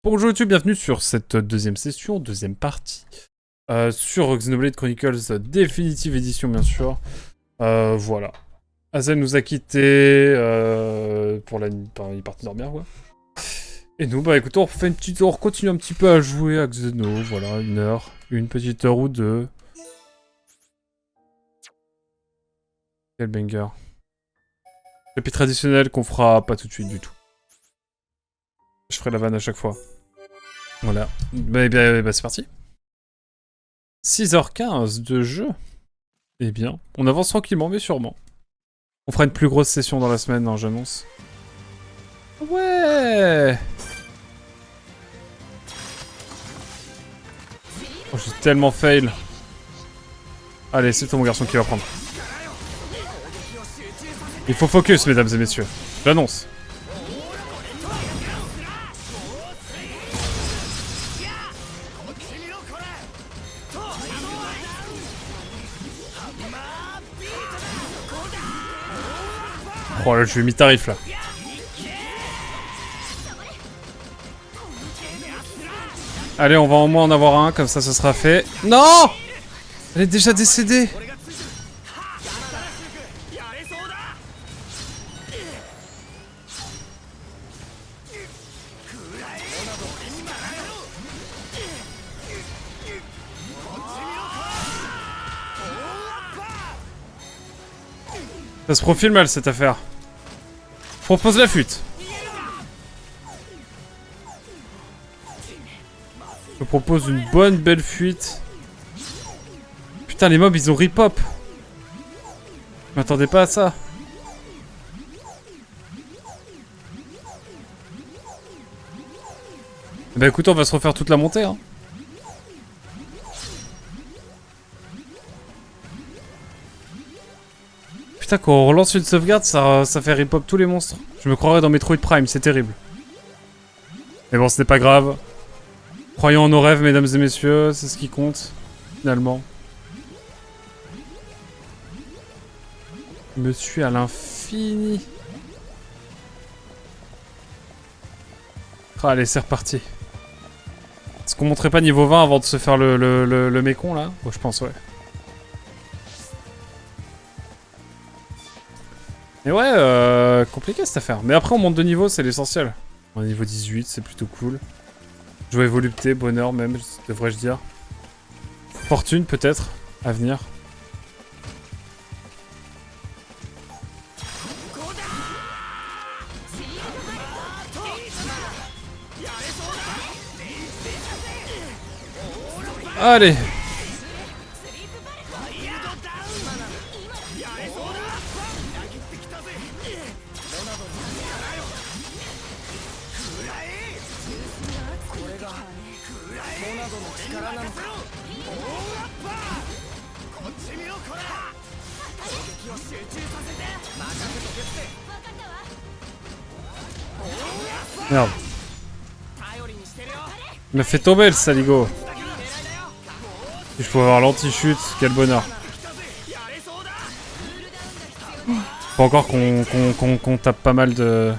Bonjour YouTube, bienvenue sur cette deuxième session, deuxième partie, sur Xenoblade Chronicles Definitive Edition bien sûr. Voilà. Azel nous a quittés pour la nuit, enfin, il est parti dormir quoi. Et nous, bah écoutez, on continue un petit peu à jouer à Xeno, voilà, une petite heure ou deux. Quel banger. Chapitre traditionnel qu'on fera pas tout de suite du tout. Je ferai la vanne à chaque fois. Voilà. Bah c'est parti. 6h15 de jeu. Eh bien, on avance tranquillement, mais sûrement. On fera une plus grosse session dans la semaine, hein, j'annonce. Ouais. Oh, j'ai tellement fail. Allez, c'est toi mon garçon qui va prendre. Il faut focus, mesdames et messieurs. J'annonce. Oh là, je lui ai mis tarif là. Allez, on va au moins en avoir un, comme ça sera fait. Non! Elle est déjà décédée. Ça se profile mal cette affaire. Propose la fuite. Je propose une bonne belle fuite. Putain, les mobs ils ont rip-hop. Je m'attendais pas à ça. Bah écoute, on va se refaire toute la montée hein. Putain, quand on relance une sauvegarde, ça fait rip-hop tous les monstres. Je me croirais dans Metroid Prime, c'est terrible. Mais bon, ce n'est pas grave. Croyons en nos rêves, mesdames et messieurs, c'est ce qui compte, finalement. Je me suis à l'infini. Ah, allez, c'est reparti. Est-ce qu'on monterait pas niveau 20 avant de se faire le mécon, là? Oh, je pense, ouais. Mais ouais, compliqué cette affaire. Mais après, on monte de niveau, c'est l'essentiel. On est niveau 18, c'est plutôt cool. Joie et volupté, bonheur même, devrais-je dire. Fortune, peut-être, à venir. Allez! Merde. Il m'a fait tomber le saligo. Si je pouvais avoir l'anti-chute, quel bonheur. Faut encore qu'on tape pas mal de...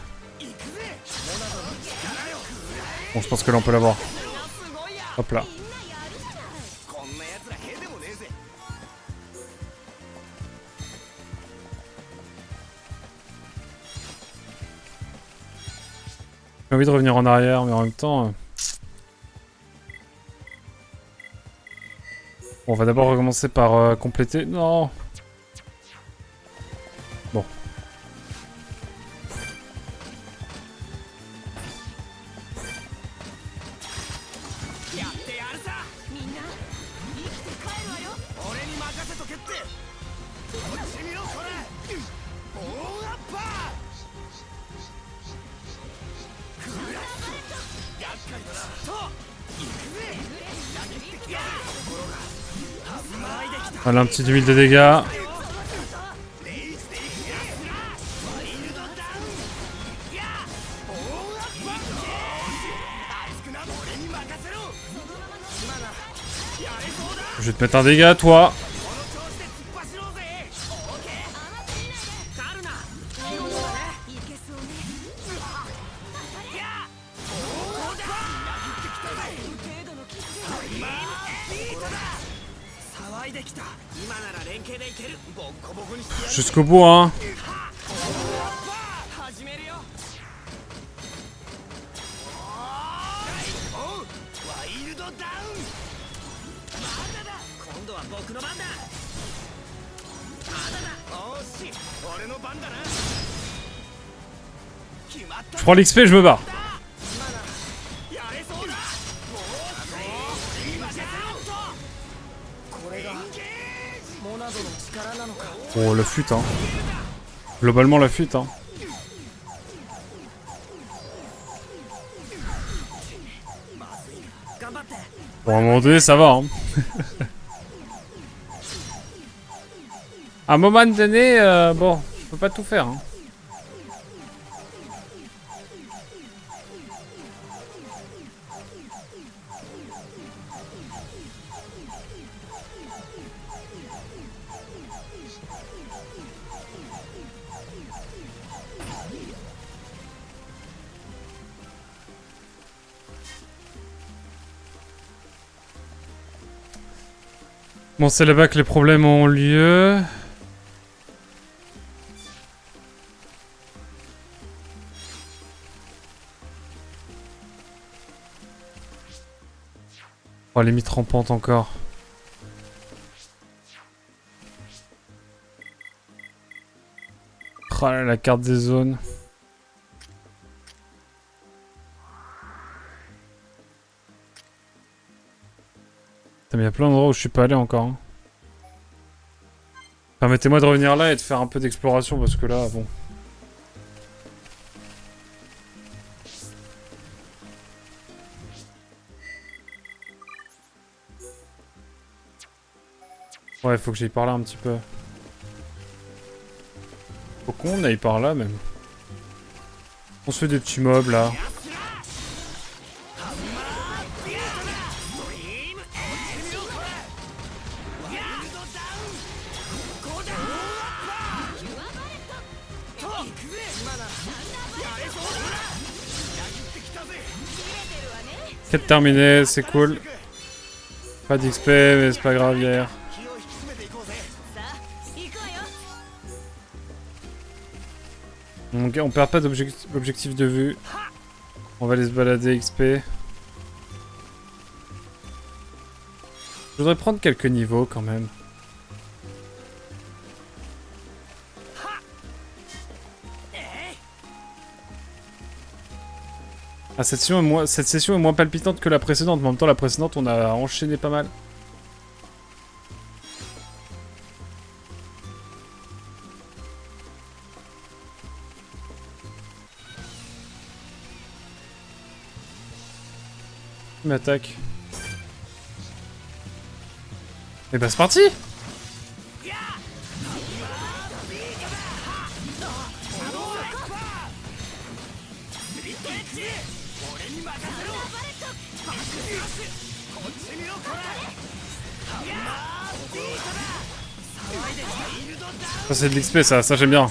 Bon, je pense que là on peut l'avoir. Hop là. J'ai envie de revenir en arrière, mais en même temps... Bon, on va d'abord recommencer par compléter... Non. Bon. Voilà, un petit 2000 de dégâts. Je vais te mettre un dégât, toi. Jusqu'au bout, hein. Je prends l'XP, je me barre. Oh, la fuite, hein. Globalement, la fuite, hein. Bon, à un moment donné, ça va, hein. À un moment donné, bon, je peux pas tout faire, hein. Bon, c'est là-bas que les problèmes ont lieu. Oh, limite rampante encore. Oh là, la carte des zones. Putain, mais il y a plein d'endroits où je suis pas allé encore. Hein. Permettez-moi de revenir là et de faire un peu d'exploration parce que là, bon. Ouais, faut que j'aille par là un petit peu. Faut qu'on aille par là même. On se fait des petits mobs là. Quête terminée, c'est cool. Pas d'XP, mais c'est pas grave hier. On perd pas d'objectif de vue. On va aller se balader XP. Je voudrais prendre quelques niveaux quand même. Ah, cette session est moins palpitante que la précédente. Mais en même temps, la précédente, on a enchaîné pas mal. Il m'attaque. Et bah c'est parti. Ça c'est de l'XP ça j'aime bien.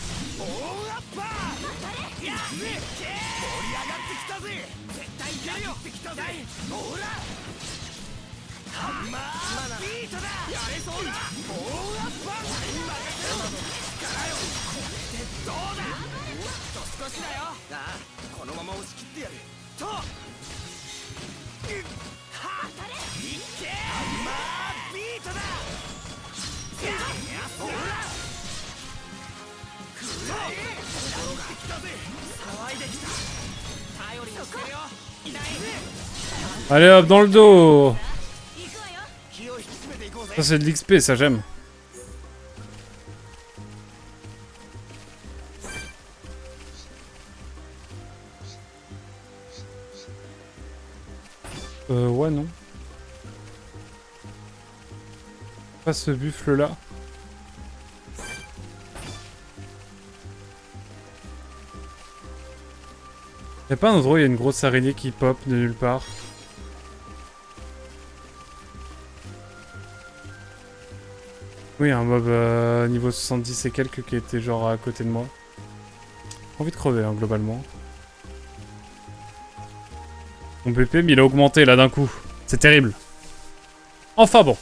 Allez hop, dans le dos. Ça c'est de l'XP, ça j'aime. Ouais non. Pas ce buffle là. Y'a pas un endroit où il y a une grosse araignée qui pop de nulle part? Oui, un mob niveau 70 et quelques qui était genre à côté de moi. Envie de crever hein, globalement. Mon BPM il a augmenté là d'un coup. C'est terrible. Enfin bon.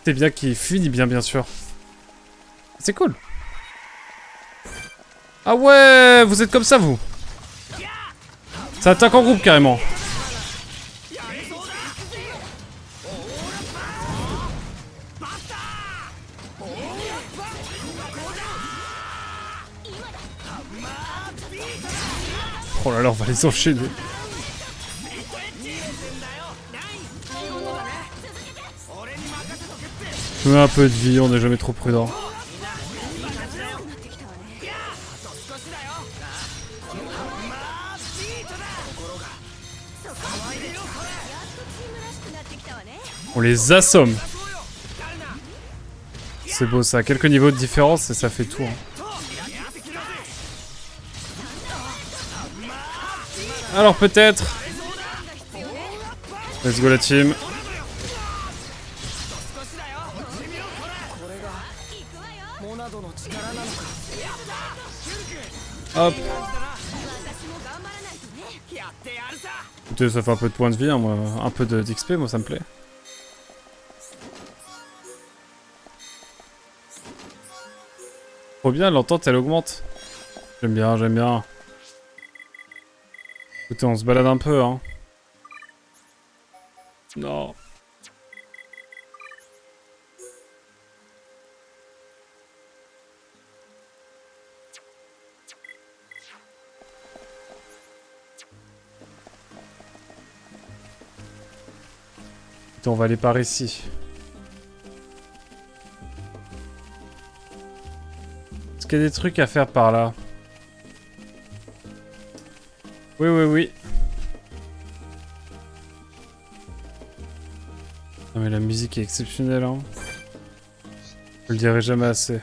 C'est bien qu'il finit bien, bien sûr. C'est cool. Ah ouais, vous êtes comme ça, vous. Ça attaque en groupe, carrément. Oh là là, on va les enchaîner. Je mets un peu de vie, on n'est jamais trop prudent. On les assomme. C'est beau ça, quelques niveaux de différence et ça fait tout. Hein. Alors peut-être. Let's go la team. Hop. Écoutez, ça fait un peu de points de vie, hein, moi. Un peu d'XP, moi ça me plaît. Trop bien, l'entente elle augmente. J'aime bien, j'aime bien. Écoutez, on se balade un peu, hein. Non. Écoutez, on va aller par ici. Est-ce qu'il y a des trucs à faire par là? Oui, oui, oui. Non mais la musique est exceptionnelle, hein. Je le dirai jamais assez.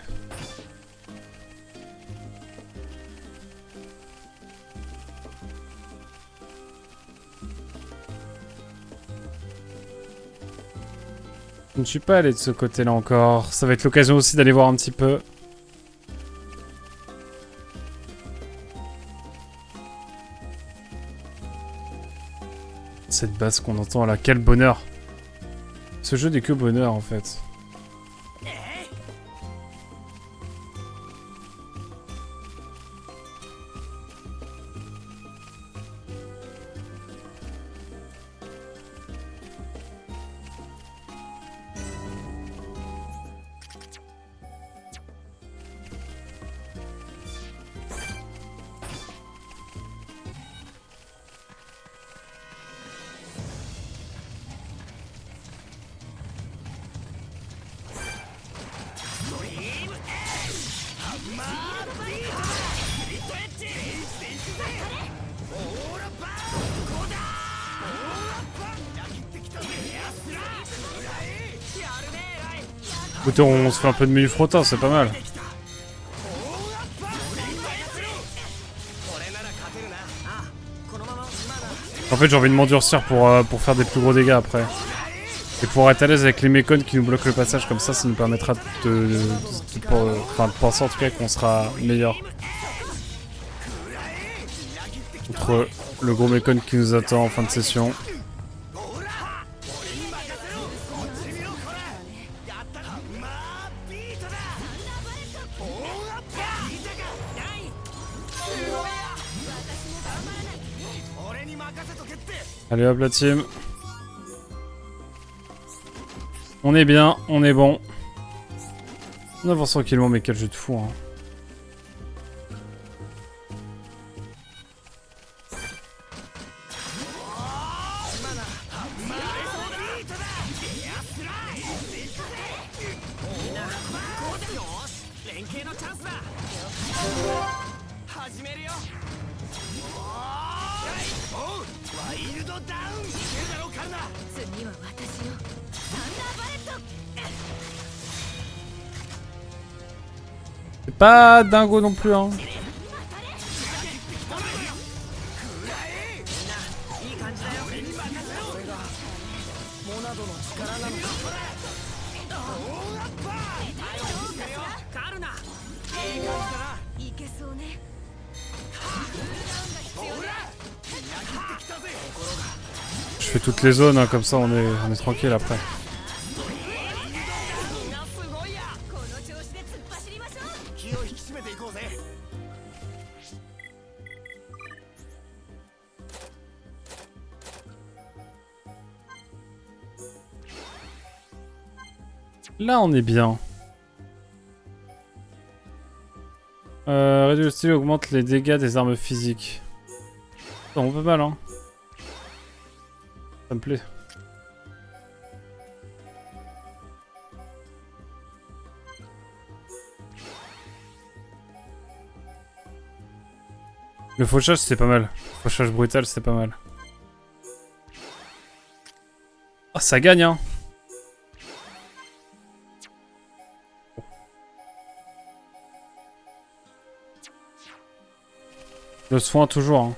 Je ne suis pas allé de ce côté-là encore. Ça va être l'occasion aussi d'aller voir un petit peu. Cette basse qu'on entend là, quel bonheur. Ce jeu n'est que bonheur en fait. Écoutez, on se fait un peu de menu frottin, c'est pas mal. En fait, j'ai envie de m'endurcir pour faire des plus gros dégâts après. Et pour être à l'aise avec les mécons qui nous bloquent le passage comme ça nous permettra de penser en tout cas qu'on sera meilleur. Contre le gros mécon qui nous attend en fin de session. Allez hop la team. On est bien, on est bon. On avance tranquillement, mais quel jeu de fou, hein. C'est pas dingo non plus, hein. Je fais toutes les zones, hein, comme ça on est tranquille après. Là, on est bien. Réduire le style augmente les dégâts des armes physiques. On peut mal, hein. Ça me plaît. Le fauchage, c'est pas mal. Le fauchage brutal, c'est pas mal. Ah, ça gagne, hein. Le soin, toujours, hein.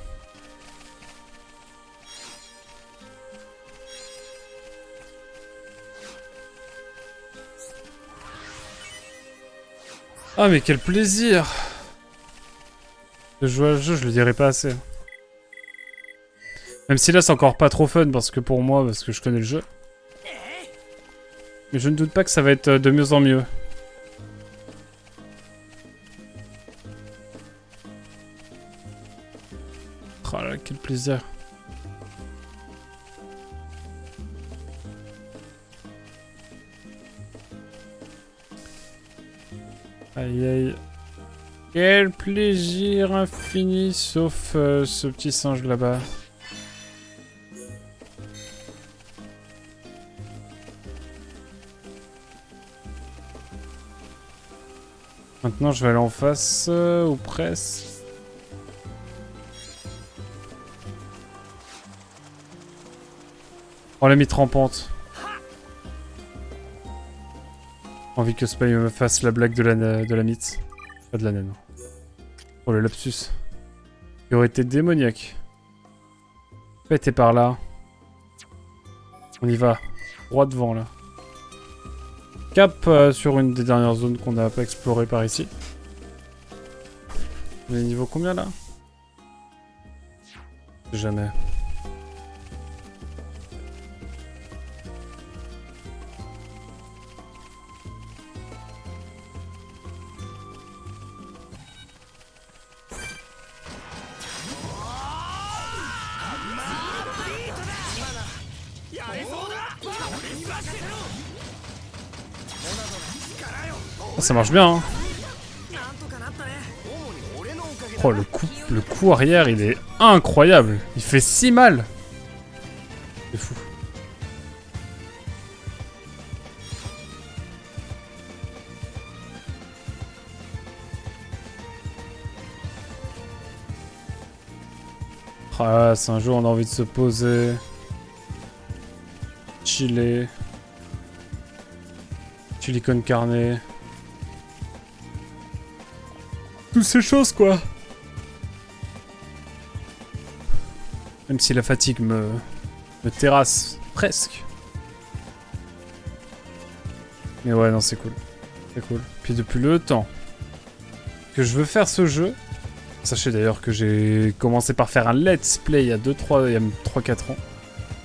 Ah, mais quel plaisir de jouer à ce jeu, je le dirais pas assez. Même si là, c'est encore pas trop fun, parce que pour moi, parce que je connais le jeu. Mais je ne doute pas que ça va être de mieux en mieux. Oh là, quel plaisir. Aïe aïe. Quel plaisir infini, sauf ce petit singe là-bas. Maintenant, je vais aller en face, ou presque. Oh, la mythe rampante. Envie que Spy me fasse la blague de la mythe. Pas de la naine. Oh, le lapsus. Il aurait été démoniaque. T'es par là. On y va. Droit devant, là. Cap sur une des dernières zones qu'on n'a pas explorées par ici. On est niveau combien, là? Jamais. Oh, ça marche bien, hein. Oh, le coup arrière, il est incroyable. Il fait si mal. C'est fou. Ah, c'est un jour on a envie de se poser. Chiller. Chili con carne. Toutes ces choses, quoi. Même si la fatigue me terrasse presque. Mais ouais, non, c'est cool. C'est cool. Puis depuis le temps que je veux faire ce jeu, sachez d'ailleurs que j'ai commencé par faire un let's play il y a 3-4 ans. Je crois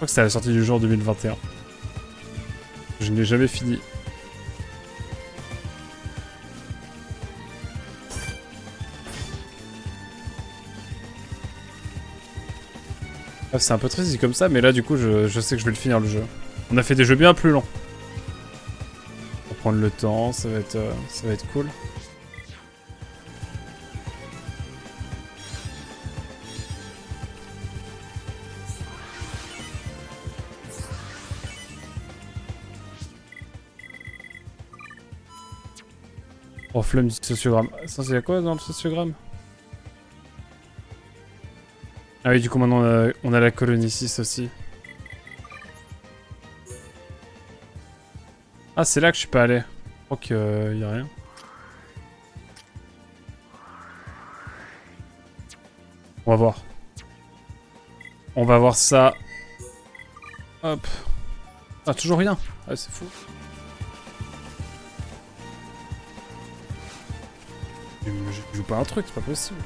que c'était à la sortie du jeu en 2021. Je n'ai jamais fini. Ah, c'est un peu triste dit comme ça, mais là du coup je sais que je vais le finir le jeu. On a fait des jeux bien plus longs. Pour prendre le temps, ça va être cool. Oh, flemme du sociogramme. Ça, c'est quoi dans le sociogramme? Ah oui, du coup, maintenant, on a la colonie 6 aussi. Ah, c'est là que je suis pas allé. Je crois qu'il y a rien. On va voir. On va voir ça. Hop. Ah, toujours rien. Ah, c'est fou. Je joue pas un truc, c'est pas possible.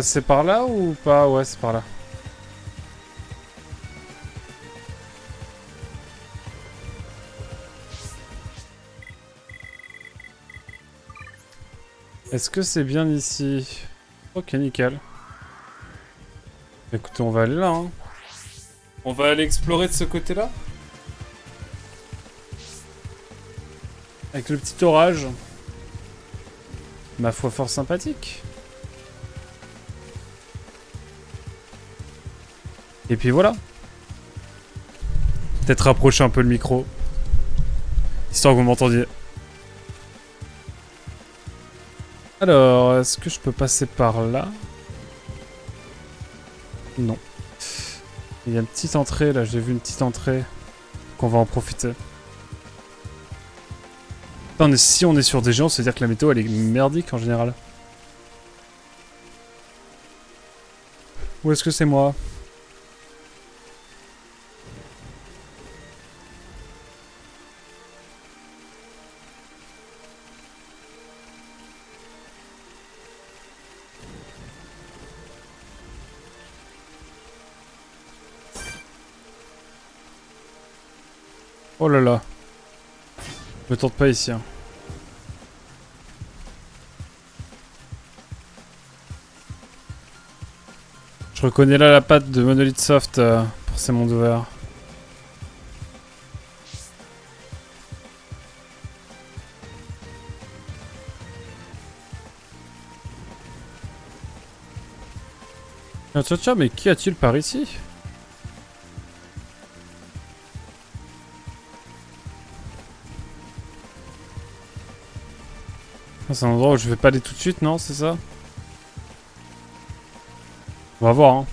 C'est par là ou pas? Ouais, c'est par là. Est-ce que c'est bien ici? Ok, nickel. Écoutez, on va aller là. Hein. On va aller explorer de ce côté-là. Avec le petit orage. Ma foi, fort sympathique. Et puis voilà. Peut-être rapprocher un peu le micro. Histoire que vous m'entendiez. Alors, est-ce que je peux passer par là? Non. Il y a une petite entrée, là. J'ai vu une petite entrée. Qu'on va en profiter. Putain, mais si on est sur des géants, ça veut dire que la météo, elle est merdique en général. Ou est-ce que c'est moi? Oh là là. Me tente pas ici. Hein. Je reconnais là la patte de Monolith Soft pour ces mondes ouverts. Tiens, tiens, mais qu'y a-t-il par ici? C'est un endroit où je vais pas aller tout de suite, non? C'est ça? On va voir, hein.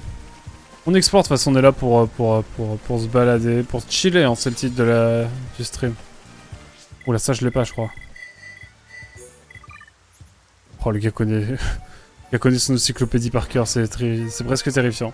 On explore, de toute façon, on est là pour se balader, pour se chiller, hein, c'est le titre de du stream. Oula, ça je l'ai pas, je crois. Oh, le gars connaît... le gars connaît son encyclopédie par cœur, c'est presque terrifiant.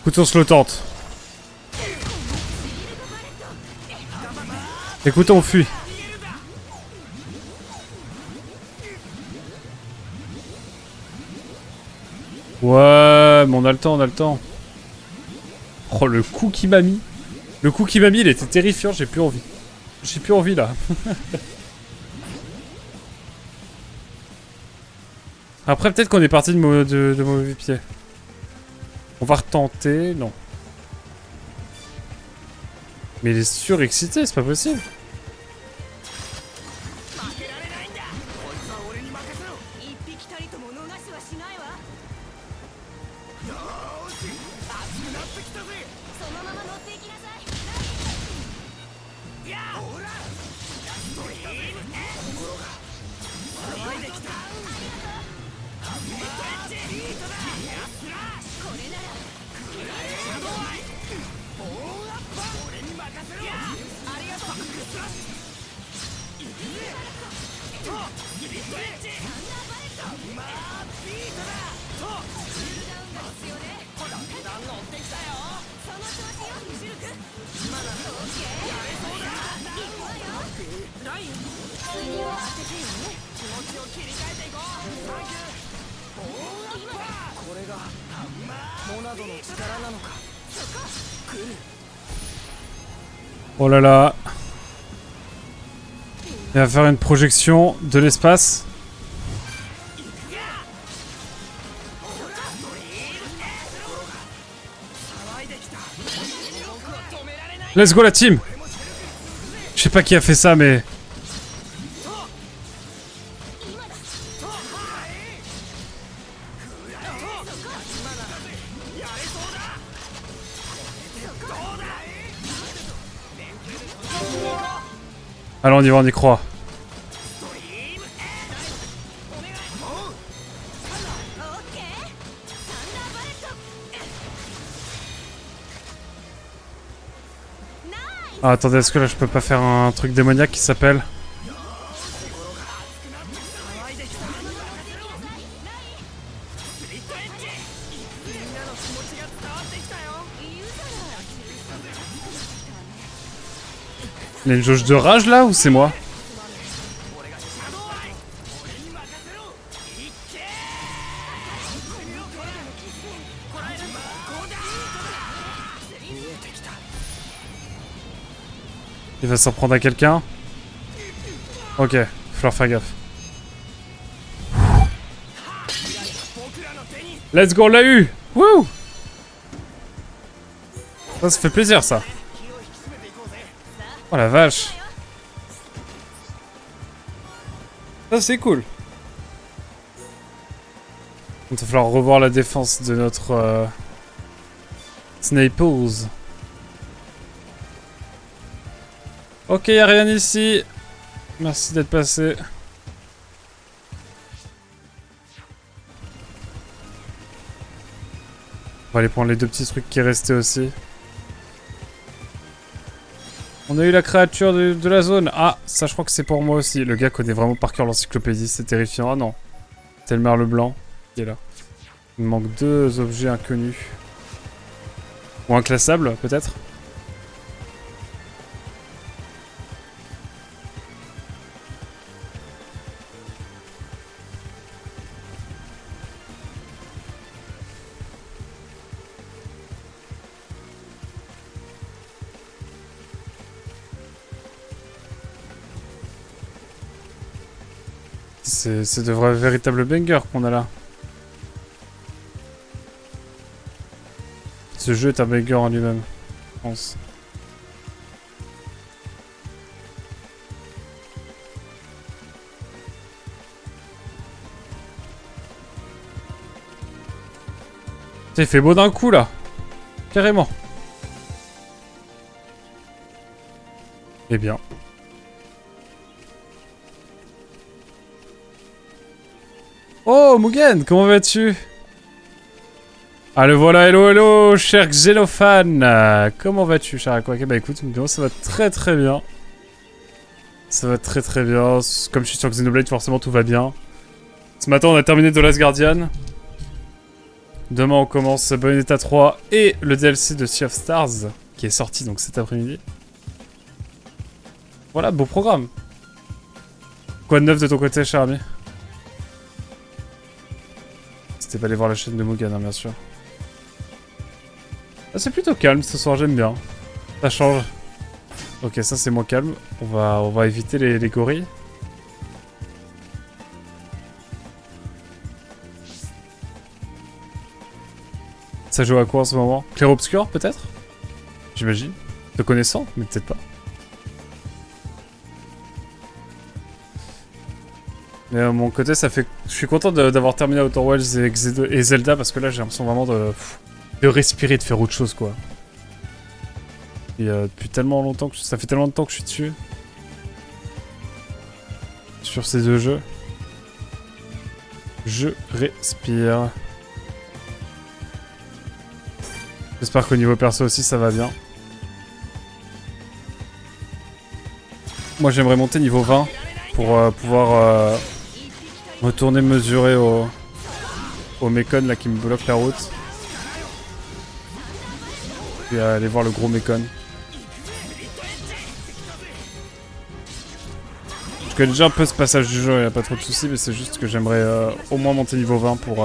Écoute, on se le tente. Écoute, on fuit. Ouais, mais on a le temps, on a le temps. Oh, le coup qu'il m'a mis. Le coup qu'il m'a mis, il était terrifiant, j'ai plus envie. J'ai plus envie, là. Après, peut-être qu'on est parti de mauvais pied. On va retenter, non. Mais il est surexcité, c'est pas possible. Oh là là. Il va faire une projection de l'espace. Let's go la team. Je sais pas qui a fait ça mais... Allez, on y va, on y croit. Ah, attendez, est-ce que là je peux pas faire un truc démoniaque qui s'appelle... Il y a une jauge de rage là ou c'est moi? Il va s'en prendre à quelqu'un? Ok, falloir faire gaffe. Let's go, on l'a eu! Wouh! Ça fait plaisir ça. Oh la vache. Ça c'est cool. Il va falloir revoir la défense de notre Snipers. Ok, y'a rien ici. Merci d'être passé. On va aller prendre les deux petits trucs qui restaient aussi. On a eu la créature de la zone. Ah, ça je crois que c'est pour moi aussi. Le gars connaît vraiment par cœur l'encyclopédie, c'est terrifiant. Ah non, c'est le merle blanc qui est là. Il me manque deux objets inconnus. Ou inclassables, peut-être. C'est de vrais véritables bangers qu'on a là. Ce jeu est un banger en lui-même, je pense. Il fait beau d'un coup là. Carrément. Eh bien. Oh Mugen, comment vas-tu? Ah le voilà, hello hello, cher Xélophane. Comment vas-tu, cher Aquake? Bah écoute, ça va très très bien. Ça va très très bien. Comme je suis sur Xenoblade, forcément tout va bien. Ce matin on a terminé The Last Guardian. Demain on commence Bayonetta 3 et le DLC de Sea of Stars qui est sorti donc cet après-midi. Voilà, beau programme. Quoi de neuf de ton côté, cher ami? C'était pas aller voir la chaîne de Mugen, hein, bien sûr. Ah, c'est plutôt calme ce soir, j'aime bien. Ça change. Ok, ça c'est moins calme. On va éviter les gorilles. Ça joue à quoi en ce moment? Clair-obscur peut-être? J'imagine. Te connaissant, mais peut-être pas. Mais à mon côté, ça fait. Je suis content d'avoir terminé Outer Wilds et Zelda parce que là j'ai l'impression vraiment de respirer, de faire autre chose quoi. Et depuis tellement longtemps que ça fait tellement de temps que je suis dessus. Sur ces deux jeux. Je respire. J'espère qu'au niveau perso aussi ça va bien. Moi j'aimerais monter niveau 20 pour pouvoir retourner mesurer au Mekon là qui me bloque la route. Puis aller voir le gros Mekon. Je connais déjà un peu ce passage du jeu, il n'y a pas trop de soucis, mais c'est juste que j'aimerais au moins monter niveau 20 pour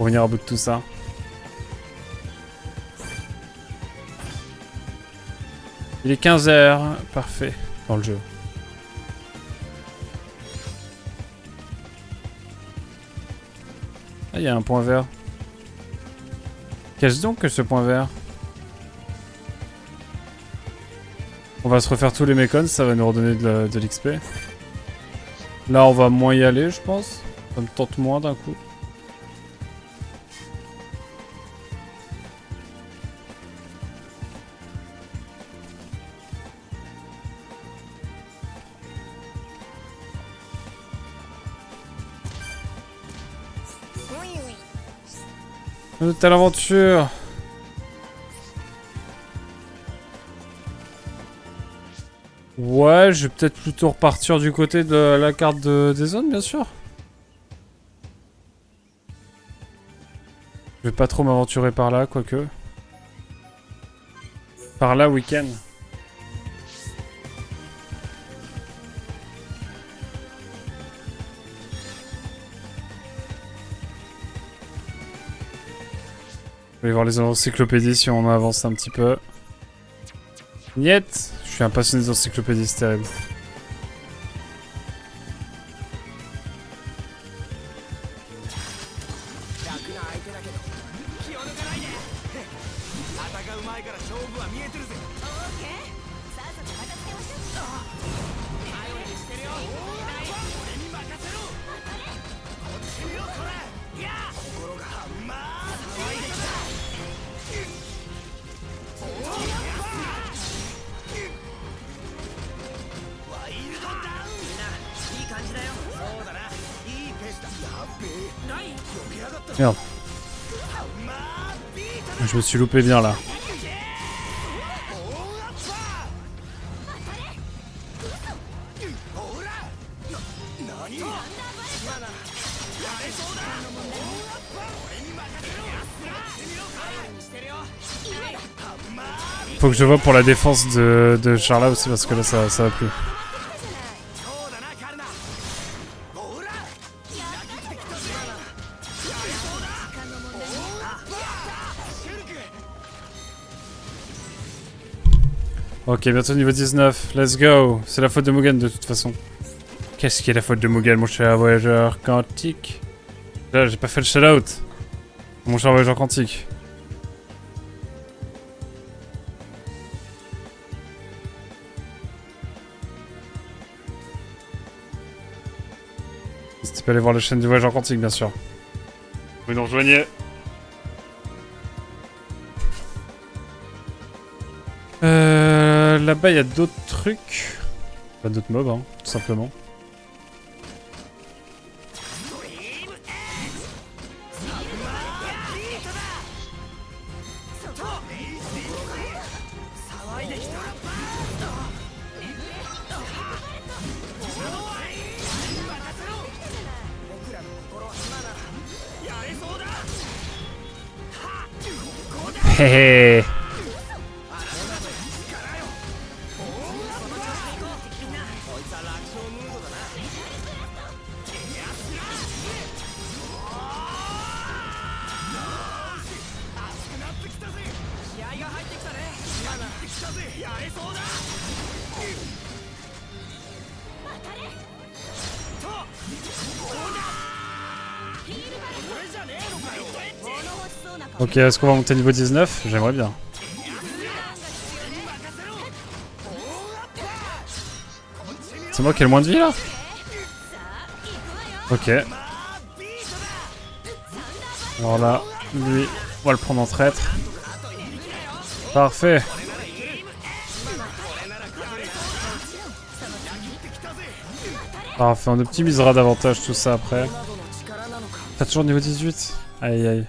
venir à bout de tout ça. Il est 15 h, parfait, dans le jeu. Ah, il y a un point vert. Qu'est-ce donc que ce point vert? On va se refaire tous les Mekons, ça va nous redonner de l'XP. Là, on va moins y aller, je pense. Ça me tente moins d'un coup. Une telle aventure. Ouais, je vais peut-être plutôt repartir du côté de la carte des zones, bien sûr. Je vais pas trop m'aventurer par là, quoique. Par là, week-end. Je vais aller voir les encyclopédies si on avance un petit peu. Niet, je suis un passionné des encyclopédies, c'est terrible. Merde. Je me suis loupé bien là. Faut que je vois pour la défense de Charla aussi parce que là ça va plus. Ok, bientôt niveau 19, let's go. C'est la faute de Mugen de toute façon. Qu'est-ce qui est la faute de Mugen, mon cher voyageur quantique? Là, j'ai pas fait le shout-out. Mon cher voyageur quantique. N'hésitez pas à aller voir la chaîne du voyageur quantique, bien sûr. Vous nous rejoignez. Là-bas, il y a d'autres trucs. Pas d'autres mobs, hein, tout simplement. Hehe. Ok, est-ce qu'on va monter niveau 19? J'aimerais bien. C'est moi qui ai le moins de vie là? Ok. Alors là, lui, on va le prendre en traître. Parfait. Parfait, on optimisera davantage tout ça après. T'as toujours niveau 18? Aïe aïe.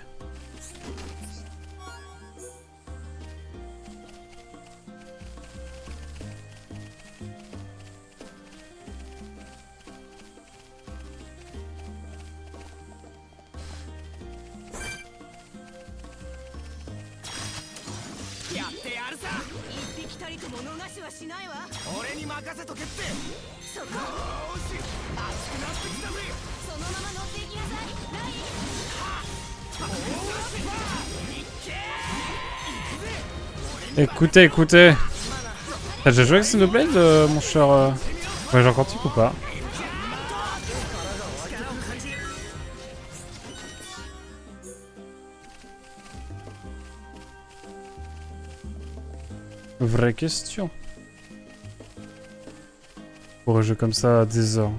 Écoutez, écoutez. T'as déjà joué avec Xenoblade, mon cher voyageur quantique ou pas? Vraie question. Pour un jeu comme ça à des heures.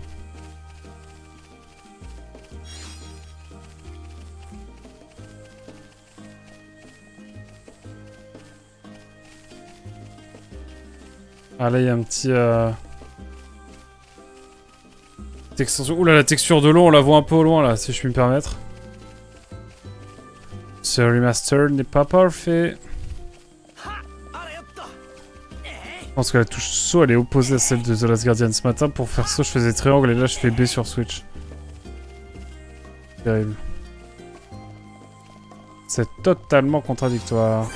Ah là il y a un petit extension. Oula, la texture de l'eau on la voit un peu au loin là si je puis me permettre. Ce remaster n'est pas parfait. Je pense que la touche saut elle est opposée à celle de The Last Guardian. Ce matin pour faire saut je faisais triangle et là je fais B sur Switch. Terrible. C'est totalement contradictoire.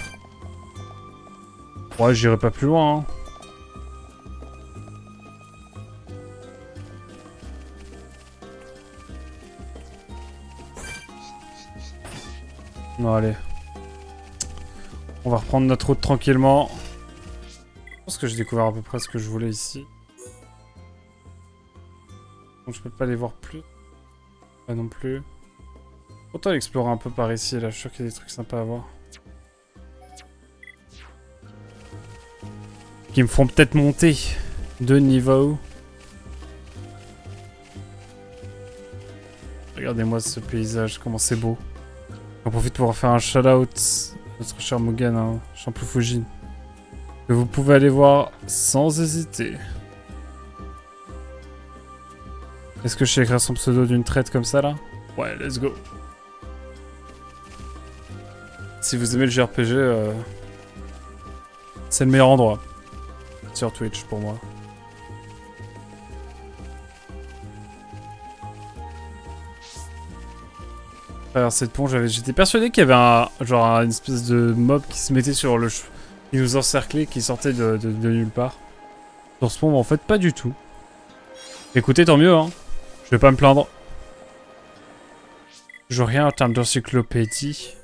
Ouais, j'irai pas plus loin. Hein. Non, allez. On va reprendre notre route tranquillement. Je pense que j'ai découvert à peu près ce que je voulais ici. Donc je peux pas les voir plus. Pas non plus. Autant explorer un peu par ici, là. Je suis sûr qu'il y a des trucs sympas à voir. Qui me feront peut-être monter de niveau. Regardez-moi ce paysage, comment c'est beau. J'en profite pour faire un shout-out à notre cher Mugen, hein, Champloo Fujin. Que vous pouvez aller voir sans hésiter. Est-ce que je sais écrire son pseudo d'une traite comme ça, là? Ouais, let's go. Si vous aimez le JRPG, c'est le meilleur endroit. Sur Twitch, pour moi. Traverser de pont, j'étais persuadé qu'il y avait une espèce de mob qui se mettait sur le qui nous encerclait, qui sortait de nulle part. Sur ce pont, mais en fait, pas du tout. Écoutez, tant mieux, hein. Je vais pas me plaindre. Je vois rien en termes d'encyclopédie.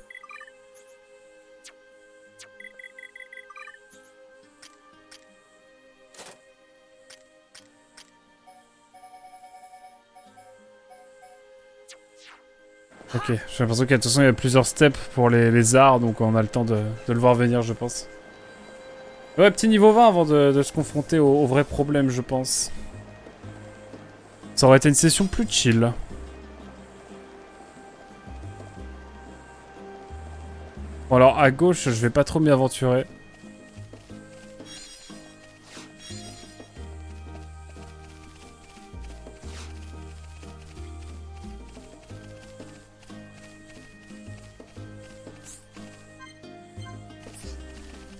Ok, j'ai l'impression qu'à toute façon il y a plusieurs steps pour les arts, donc on a le temps de le voir venir, je pense. Ouais, petit niveau 20 avant de se confronter au vrai problème, je pense. Ça aurait été une session plus chill. Bon alors, à gauche, je vais pas trop m'y aventurer.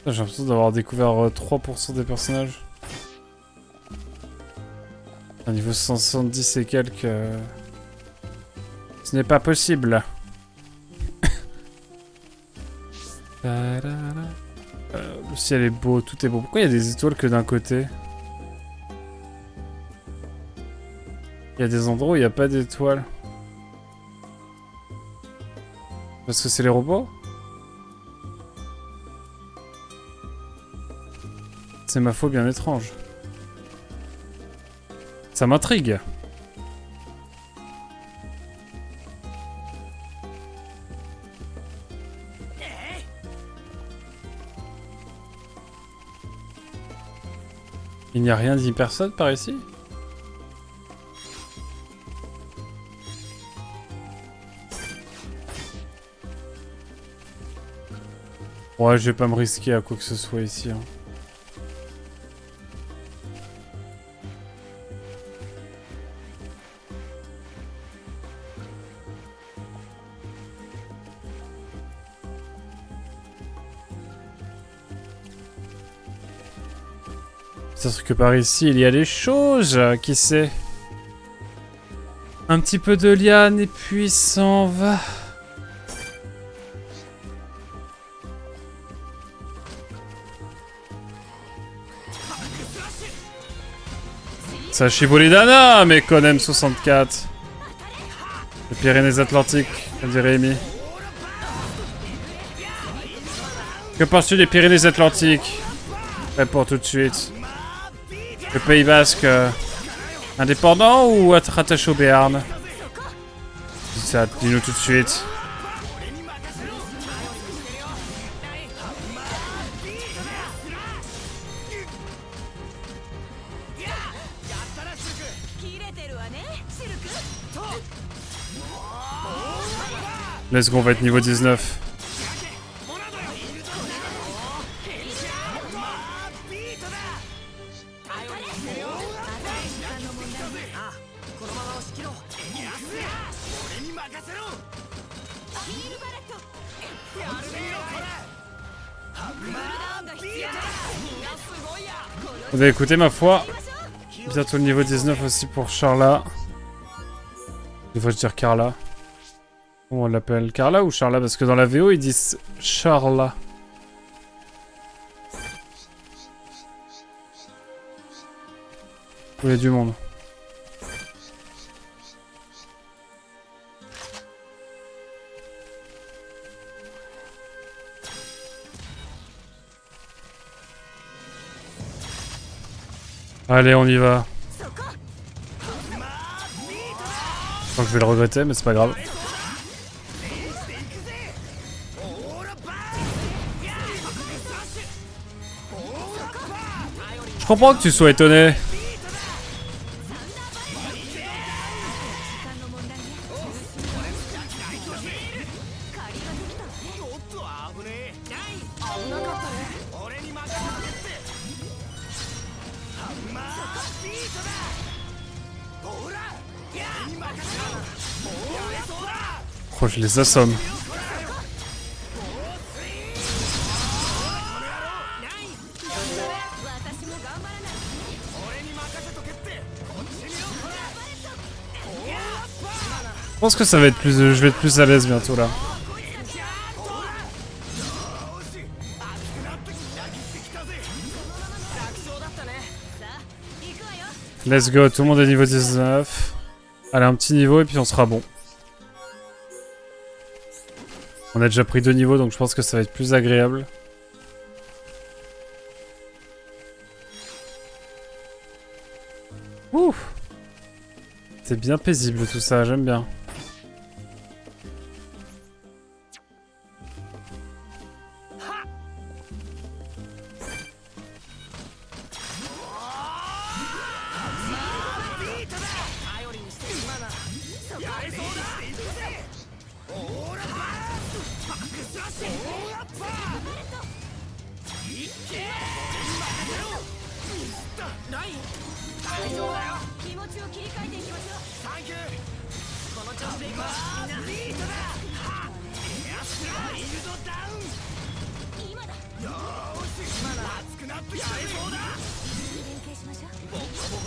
J'ai l'impression d'avoir découvert 3% des personnages. À niveau 170 et quelques... Ce n'est pas possible. Le ciel est beau, tout est beau. Pourquoi il y a des étoiles que d'un côté? Il y a des endroits où il n'y a pas d'étoiles. Parce que c'est les robots? C'est ma faute bien étrange. Ça m'intrigue. Il n'y a rien d'hypersode par ici? Ouais, je vais pas me risquer à quoi que ce soit ici. Hein. Peut-être que par ici, il y a des choses, qui sait. Un petit peu de liane et puis s'en va. Sachibolidana, mais Konem 64. Les Pyrénées-Atlantiques, a dit Rémi. Que penses-tu des Pyrénées-Atlantiques? Réponds tout de suite. Le Pays Basque indépendant ou rattaché au Béarn? Dis ça, dis-nous tout de suite. Let's go, on va être niveau 19. Vous avez écouté ma foi. Bientôt le niveau 19 aussi pour Charla. Devrais-je dire Carla? Comment on l'appelle? Carla ou Charla? Parce que dans la VO ils disent Charla. Il y a du monde. Allez, on y va. Je crois que je vais le regretter, mais c'est pas grave. Je comprends que tu sois étonné. Oh, je les assomme. Je pense que ça va être plus, je vais être plus à l'aise bientôt là. Let's go, tout le monde est niveau 19. Allez, un petit niveau et puis on sera bon. On a déjà pris 2 niveaux donc je pense que ça va être plus agréable. Ouh. C'est bien paisible tout ça, j'aime bien.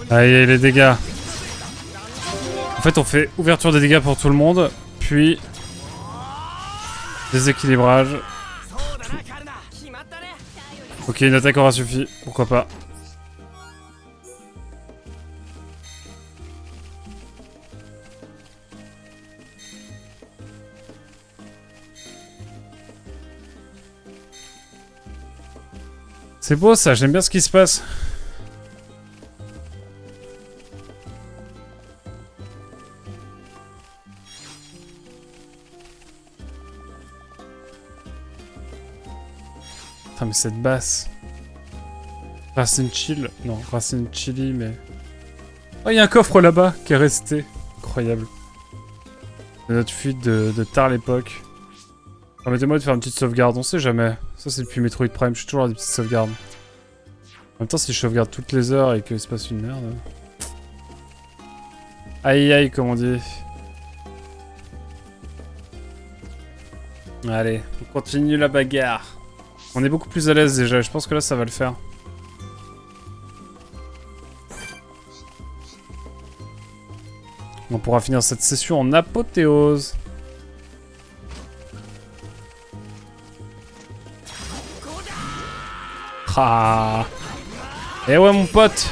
Allez, les dégâts. En fait, on fait ouverture des dégâts pour tout le monde, puis déséquilibrage. Ok, une attaque aura suffi, pourquoi pas. C'est beau ça, j'aime bien ce qui se passe. Putain mais cette basse. Racine chill. Non, racine chili mais... Oh il y a un coffre là-bas qui est resté. Incroyable. C'est notre fuite de tard l'époque. Permettez-moi de faire une petite sauvegarde, on sait jamais. Ça c'est depuis Metroid Prime, je suis toujours à des petites sauvegardes. En même temps si je sauvegarde toutes les heures et qu'il se passe une merde... Aïe aïe comme on dit. Allez, on continue la bagarre. On est beaucoup plus à l'aise déjà, je pense que là ça va le faire. On pourra finir cette session en apothéose. Ah. Eh ouais mon pote.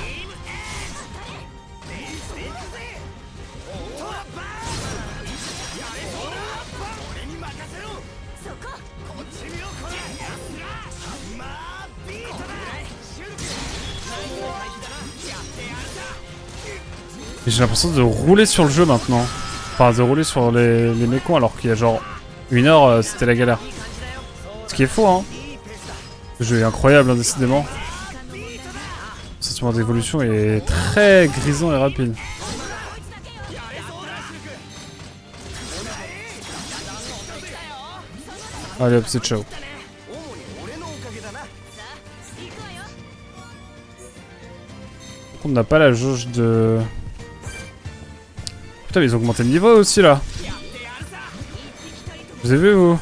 J'ai l'impression de rouler sur le jeu maintenant. Enfin de rouler sur les mécons alors qu'il y a genre 1 heure c'était la galère. Ce qui est faux hein. Le jeu est incroyable hein, décidément. Le sentiment d'évolution est très grisant et rapide. Allez hop c'est ciao. On n'a pas la jauge de... Putain mais ils ont augmenté le niveau aussi là. Vous avez vu vous?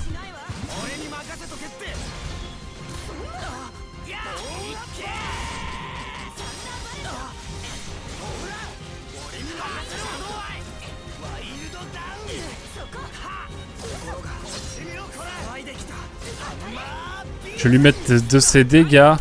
Je vais lui mettre de ses dégâts.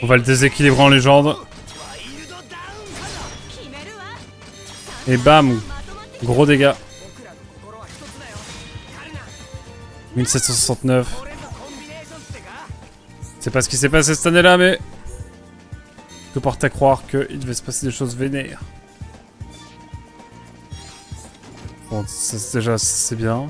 On va le déséquilibrer en légende. Et bam, gros dégâts. 1769. C'est pas ce qui s'est passé cette année-là, mais tout porte à croire qu'il devait se passer des choses vénères. Bon, déjà, c'est bien.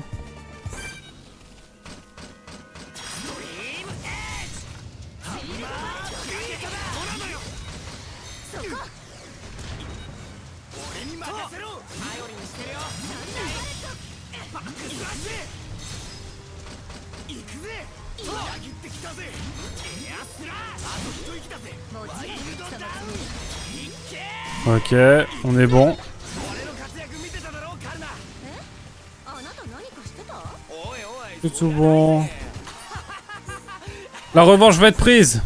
Ok, on est bon. C'est tout bon. La revanche va être prise.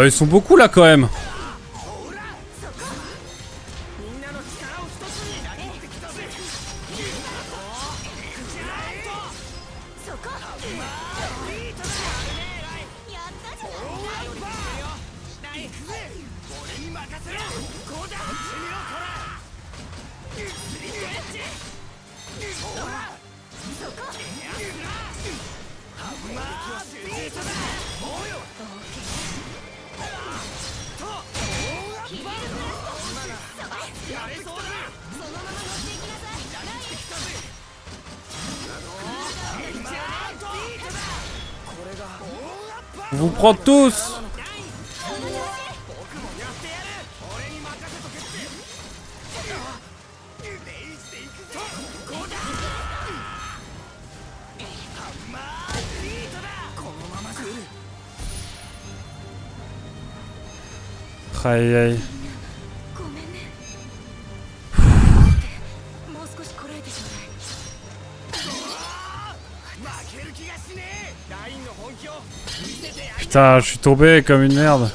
Ils sont beaucoup là quand même. On vous prend tous. Aïe aïe. Putain, je suis tombé comme une merde.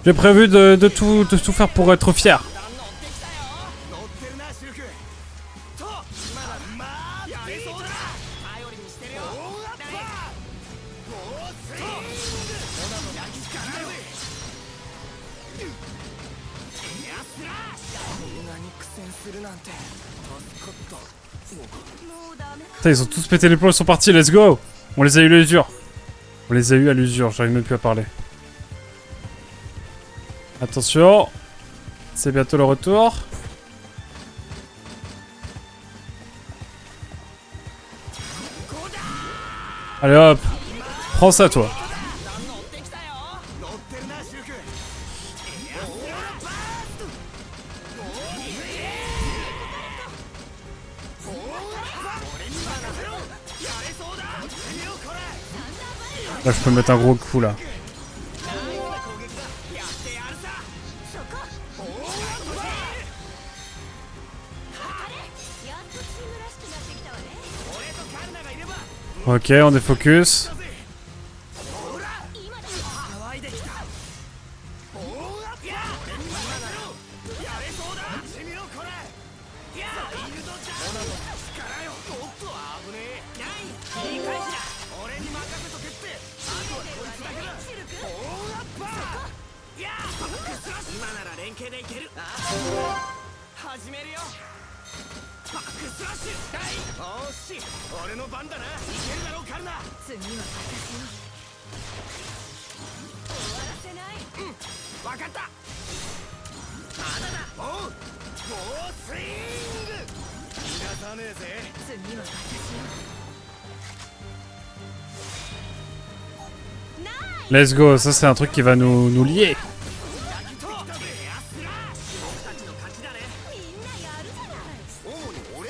J'ai prévu de tout faire pour être fier. Putain, ils ont tous pété les plombs, ils sont partis, let's go! On les a eu à l'usure. On les a eu à l'usure, j'arrive même plus à parler. Attention, c'est bientôt le retour. Allez hop, prends ça toi. Là je peux mettre un gros coup là. Ok, on est focus. Let's go, ça c'est un truc qui va nous lier.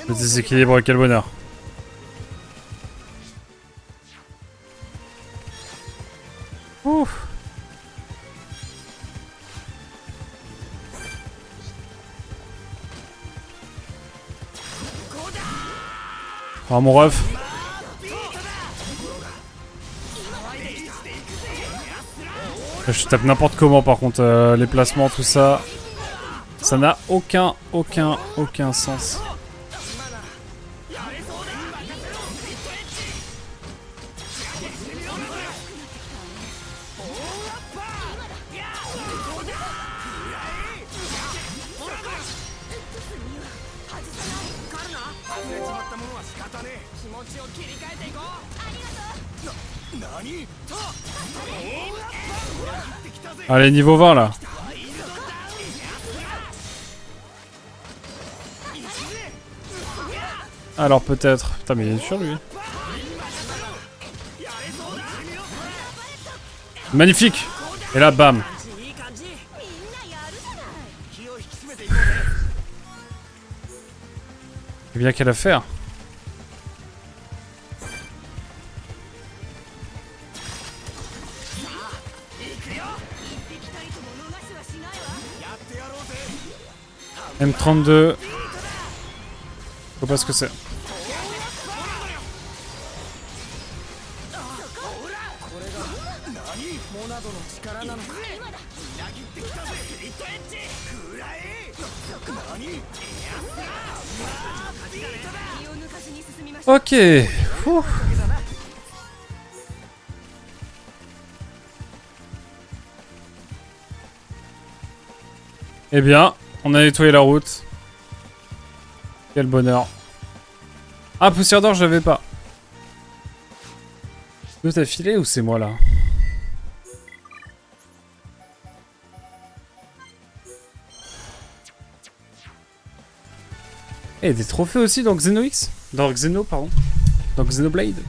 Le déséquilibre, quel bonheur. Ouf. Oh mon ref. Je tape n'importe comment par contre, les placements, tout ça. Ça n'a aucun sens. Allez, niveau 20 là. Alors peut-être. Putain, mais il est sur lui. Magnifique. Et là, bam. C'est bien quelle affaire. M32. Je sais pas ce que c'est. Ok. Ouh. Eh bien, on a nettoyé la route. Quel bonheur. Ah, poussière d'or, je l'avais pas. Tout t'as filé ou c'est moi là? Et des trophées aussi dans Xenox? Dans Xeno, pardon. Dans Xenoblade.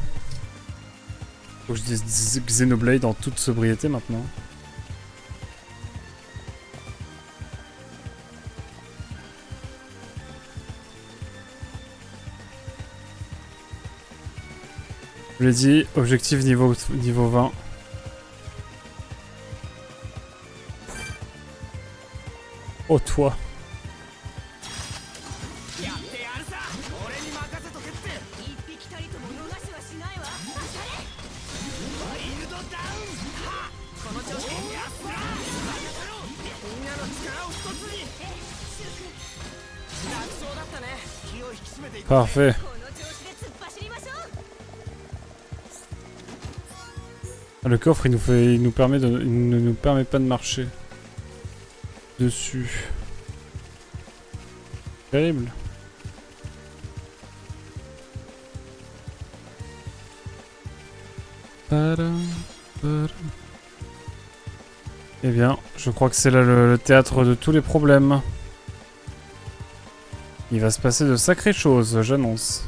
Faut que je dise Xenoblade en toute sobriété maintenant. Je l'ai dit, objectif niveau 20. Oh toi. Parfait. Le coffre, il nous permet de, il ne nous permet pas de marcher dessus. Terrible. Eh bien, je crois que c'est là le théâtre de tous les problèmes. Il va se passer de sacrées choses, j'annonce.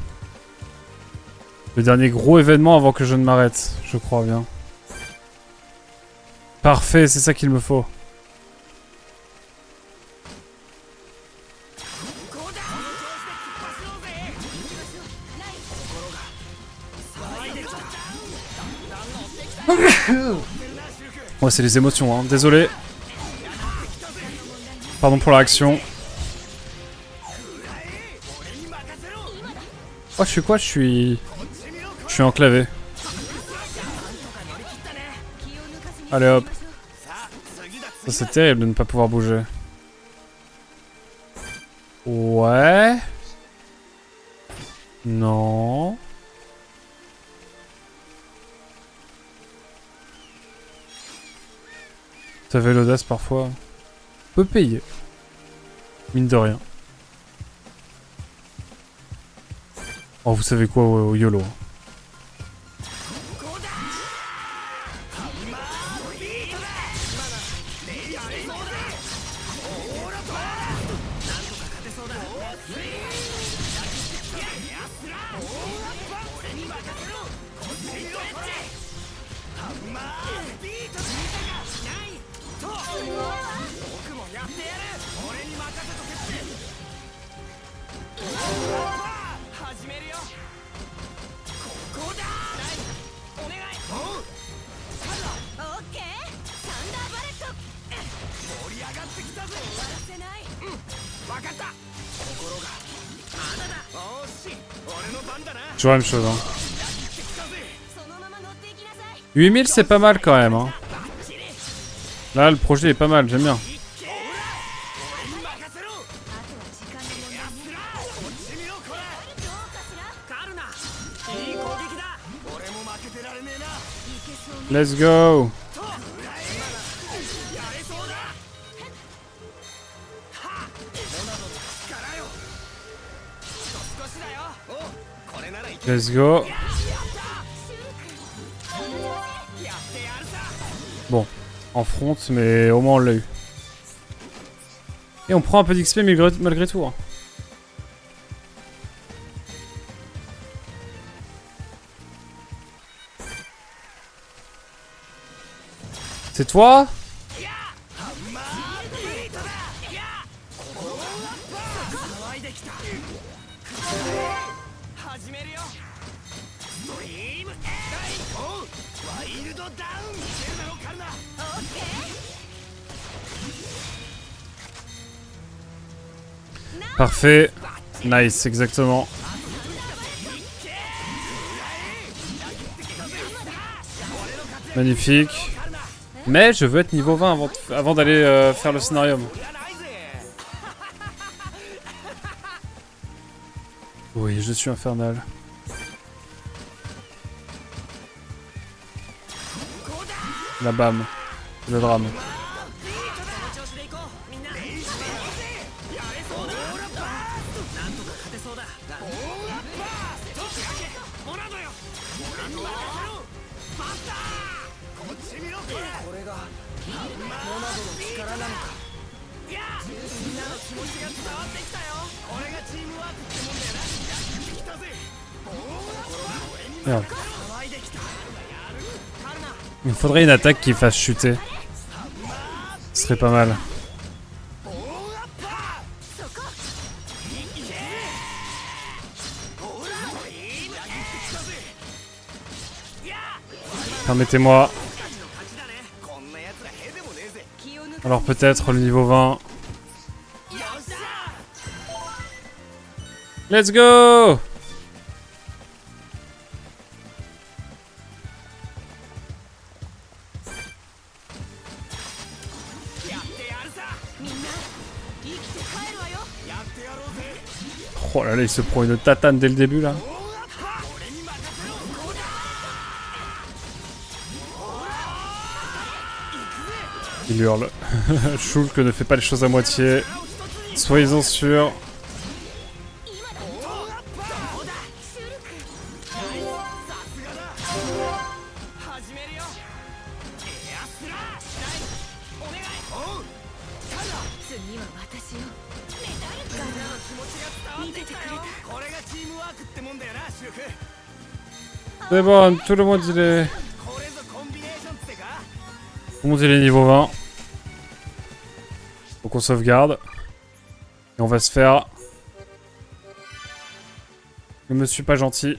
Le dernier gros événement avant que je ne m'arrête, je crois bien. Parfait, c'est ça qu'il me faut. Ouais, c'est les émotions, hein. Désolé. Pardon pour la réaction. Oh, je suis quoi? Je suis enclavé. Allez hop. Ça c'est terrible de ne pas pouvoir bouger. Ouais. Non. T'avais l'audace parfois. peut payer. Mine de rien. Oh, vous savez quoi, YOLO. Toujours la même chose, hein. 8000 c'est pas mal quand même, hein. Là le projet est pas mal, j'aime bien. Let's go. Let's go. Bon, en front, mais au moins on l'a eu. Et on prend un peu d'XP malgré tout. Hein. C'est toi? Parfait. Nice, exactement. Magnifique. Mais je veux être niveau 20 avant d'aller faire le scénarium. Oui, je suis infernal. La bam. Le drame. Merde. Il me faudrait une attaque qui fasse chuter. Ce serait pas mal. Permettez-moi. Alors peut-être le niveau 20. Let's go! Oh là là, il se prend une tatane dès le début là. Il hurle. Shulk ne fait pas les choses à moitié. Soyez-en sûrs. C'est bon, tout le monde il est... Tout le monde il est niveau 20. Donc on sauvegarde. Et on va se faire... Je me suis pas gentil.